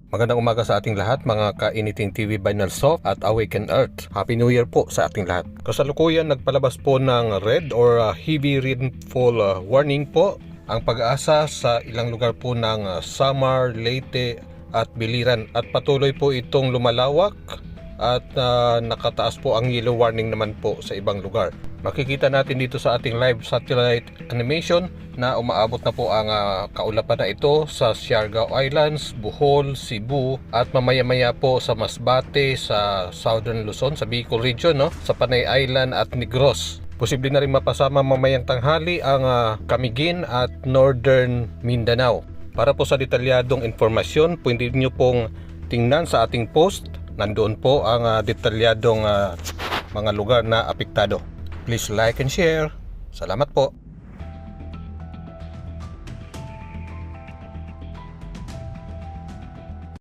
Magandang umaga sa ating lahat, mga kainiting TV by Nalsoft at Awaken Earth. Happy New Year po sa ating lahat. Kasalukuyan nagpalabas po ng red or heavy rainfall warning po ang Pag-asa sa ilang lugar po ng Samar, Leyte at Biliran. At patuloy po itong lumalawak at nakataas po ang yellow warning naman po sa ibang lugar. Makikita natin dito sa ating live satellite animation na umaabot na po ang kaulapan na ito sa Siargao Islands, Bohol, Cebu at mamaya-maya po sa Masbate, sa Southern Luzon, sa Bicol region, sa Panay Island at Negros. Posible na rin mapasama mamayang tanghali ang Camiguin at Northern Mindanao. Para po sa detalyadong informasyon, pwede nyo pong tingnan sa ating post. Nandoon po ang detalyadong mga lugar na apektado. Please like and share. Salamat po.